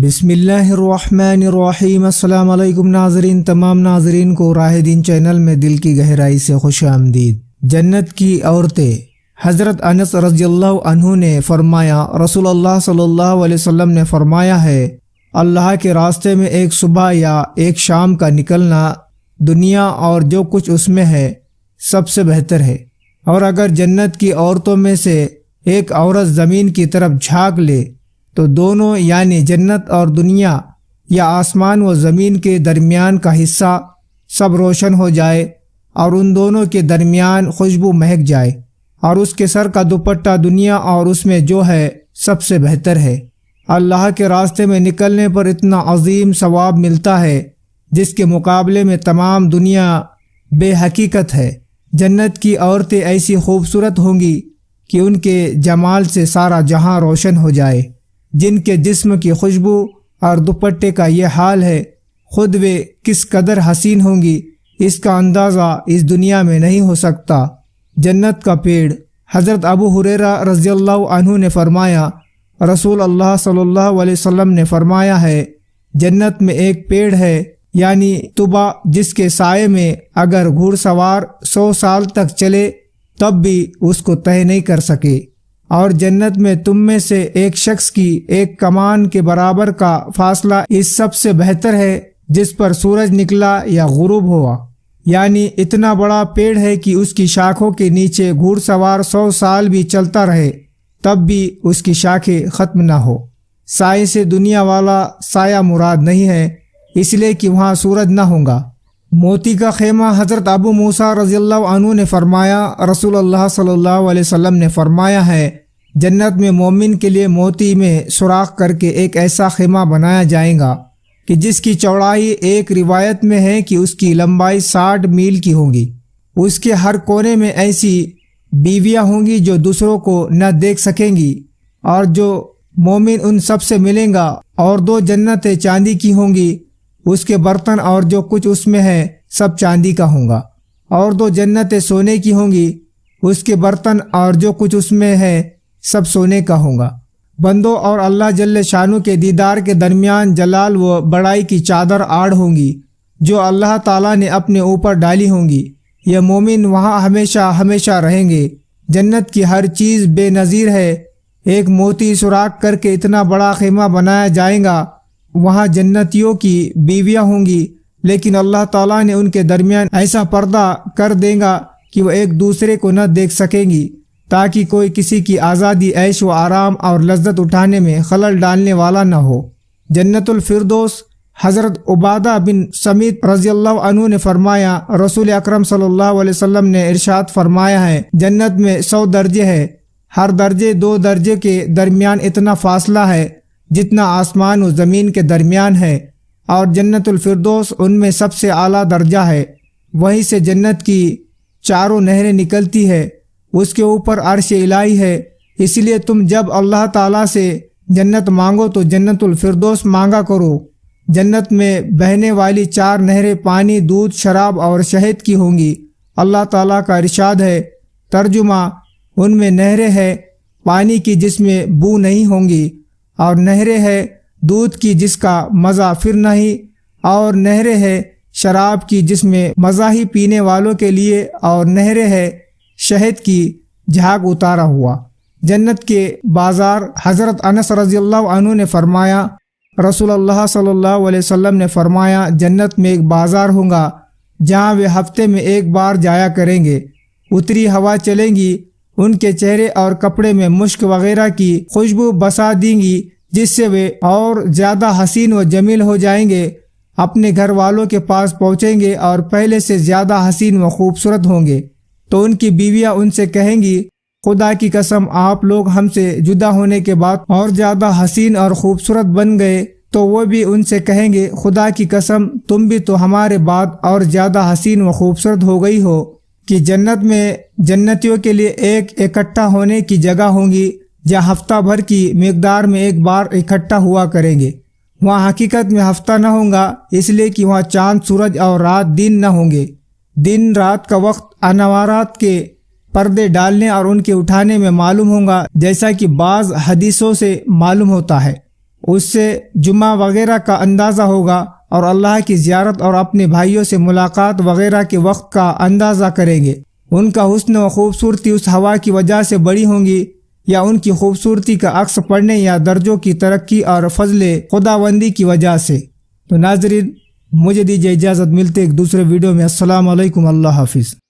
بسم اللہ الرحمن الرحیم۔ السلام علیکم ناظرین، تمام ناظرین کو راہ دین چینل میں دل کی گہرائی سے خوش آمدید۔ جنت کی عورتیں۔ حضرت انس رضی اللہ عنہ نے فرمایا، رسول اللہ صلی اللہ علیہ وسلم نے فرمایا ہے، اللہ کے راستے میں ایک صبح یا ایک شام کا نکلنا دنیا اور جو کچھ اس میں ہے سب سے بہتر ہے، اور اگر جنت کی عورتوں میں سے ایک عورت زمین کی طرف جھانک لے تو دونوں یعنی جنت اور دنیا یا آسمان و زمین کے درمیان کا حصہ سب روشن ہو جائے اور ان دونوں کے درمیان خوشبو مہک جائے، اور اس کے سر کا دوپٹہ دنیا اور اس میں جو ہے سب سے بہتر ہے۔ اللہ کے راستے میں نکلنے پر اتنا عظیم ثواب ملتا ہے جس کے مقابلے میں تمام دنیا بے حقیقت ہے۔ جنت کی عورتیں ایسی خوبصورت ہوں گی کہ ان کے جمال سے سارا جہاں روشن ہو جائے۔ جن کے جسم کی خوشبو اور دوپٹے کا یہ حال ہے، خود وہ کس قدر حسین ہوں گی اس کا اندازہ اس دنیا میں نہیں ہو سکتا۔ جنت کا پیڑ۔ حضرت ابو ہریرہ رضی اللہ عنہ نے فرمایا، رسول اللہ صلی اللہ علیہ وسلم نے فرمایا ہے، جنت میں ایک پیڑ ہے یعنی طوبا، جس کے سائے میں اگر گھوڑ سوار 100 سال تک چلے تب بھی اس کو طے نہیں کر سکے، اور جنت میں تم میں سے ایک شخص کی ایک کمان کے برابر کا فاصلہ اس سب سے بہتر ہے جس پر سورج نکلا یا غروب ہوا، یعنی اتنا بڑا پیڑ ہے کہ اس کی شاخوں کے نیچے گھوڑ سوار 100 سال بھی چلتا رہے تب بھی اس کی شاخیں ختم نہ ہو۔ سائے سے دنیا والا سایہ مراد نہیں ہے، اس لیے کہ وہاں سورج نہ ہوگا۔ موتی کا خیمہ۔ حضرت ابو موسیٰ رضی اللہ عنہ نے فرمایا، رسول اللہ صلی اللہ علیہ وسلم نے فرمایا ہے، جنت میں مومن کے لیے موتی میں سوراخ کر کے ایک ایسا خیمہ بنایا جائے گا کہ جس کی چوڑائی ایک روایت میں ہے کہ اس کی لمبائی 60 میل کی ہوگی۔ اس کے ہر کونے میں ایسی بیویاں ہوں گی جو دوسروں کو نہ دیکھ سکیں گی، اور جو مومن ان سب سے ملیں گا، اور 2 جنتیں چاندی کی ہوں گی، اس کے برتن اور جو کچھ اس میں ہے سب چاندی کا ہوں گا، اور 2 جنتیں سونے کی ہوں گی، اس کے برتن اور جو کچھ اس میں ہے سب سونے کا ہوگا۔ بندوں اور اللہ جل شانہ کے دیدار کے درمیان جلال و بڑائی کی چادر آڑ ہوں گی جو اللہ تعالیٰ نے اپنے اوپر ڈالی ہوں گی۔ یہ مومن وہاں ہمیشہ ہمیشہ رہیں گے۔ جنت کی ہر چیز بے نظیر ہے۔ ایک موتی سوراخ کر کے اتنا بڑا خیمہ بنایا جائے گا، وہاں جنتیوں کی بیویاں ہوں گی، لیکن اللہ تعالیٰ نے ان کے درمیان ایسا پردہ کر دے گا کہ وہ ایک دوسرے کو نہ دیکھ سکیں گی، تاکہ کوئی کسی کی آزادی، عیش و آرام اور لذت اٹھانے میں خلل ڈالنے والا نہ ہو۔ جنت الفردوس۔ حضرت عبادہ بن سمیت رضی اللہ عنہ نے فرمایا، رسول اکرم صلی اللہ علیہ وسلم نے ارشاد فرمایا ہے، جنت میں 100 درجے ہے، ہر درجے 2 درجے کے درمیان اتنا فاصلہ ہے جتنا آسمان و زمین کے درمیان ہے، اور جنت الفردوس ان میں سب سے اعلیٰ درجہ ہے۔ وہیں سے جنت کی 4 نہریں نکلتی ہے، اس کے اوپر عرش الہی ہے، اس لیے تم جب اللہ تعالیٰ سے جنت مانگو تو جنت الفردوس مانگا کرو۔ جنت میں بہنے والی 4 نہریں پانی، دودھ، شراب اور شہد کی ہوں گی۔ اللہ تعالیٰ کا ارشاد ہے، ترجمہ، ان میں نہریں ہے پانی کی جس میں بو نہیں ہوں گی، اور نہریں ہے دودھ کی جس کا مزہ پھر نہیں، اور نہریں ہے شراب کی جس میں مزہ ہی پینے والوں کے لیے، اور نہریں ہے شہد کی جھاگ اتارا ہوا۔ جنت کے بازار۔ حضرت انس رضی اللہ عنہ نے فرمایا، رسول اللہ صلی اللہ علیہ وسلم نے فرمایا، جنت میں ایک بازار ہوگا جہاں وہ ہفتے میں ایک بار جایا کریں گے۔ اتری ہوا چلیں گی، ان کے چہرے اور کپڑے میں مشک وغیرہ کی خوشبو بسا دیں گی، جس سے وہ اور زیادہ حسین و جمیل ہو جائیں گے۔ اپنے گھر والوں کے پاس پہنچیں گے اور پہلے سے زیادہ حسین و خوبصورت ہوں گے، تو ان کی بیویاں ان سے کہیں گی، خدا کی قسم آپ لوگ ہم سے جدا ہونے کے بعد اور زیادہ حسین اور خوبصورت بن گئے۔ تو وہ بھی ان سے کہیں گے، خدا کی قسم تم بھی تو ہمارے بعد اور زیادہ حسین و خوبصورت ہو گئی ہو۔ کہ جنت میں جنتیوں کے لیے ایک اکٹھا ہونے کی جگہ ہوں گی جہاں ہفتہ بھر کی مقدار میں ایک بار اکٹھا ہوا کریں گے۔ وہاں حقیقت میں ہفتہ نہ ہوگا، اس لیے کہ وہاں چاند، سورج اور رات دن نہ ہوں گے۔ دن رات کا وقت انوارات کے پردے ڈالنے اور ان کے اٹھانے میں معلوم ہوگا، جیسا کہ بعض حدیثوں سے معلوم ہوتا ہے۔ اس سے جمعہ وغیرہ کا اندازہ ہوگا اور اللہ کی زیارت اور اپنے بھائیوں سے ملاقات وغیرہ کے وقت کا اندازہ کریں گے۔ ان کا حسن و خوبصورتی اس ہوا کی وجہ سے بڑی ہوں گی یا ان کی خوبصورتی کا عکس پڑنے یا درجوں کی ترقی اور فضل خداوندی کی وجہ سے۔ تو ناظرین، مجھے دیجیے اجازت، ملتے ایک دوسرے ویڈیو میں۔ السلام علیکم، اللہ حافظ۔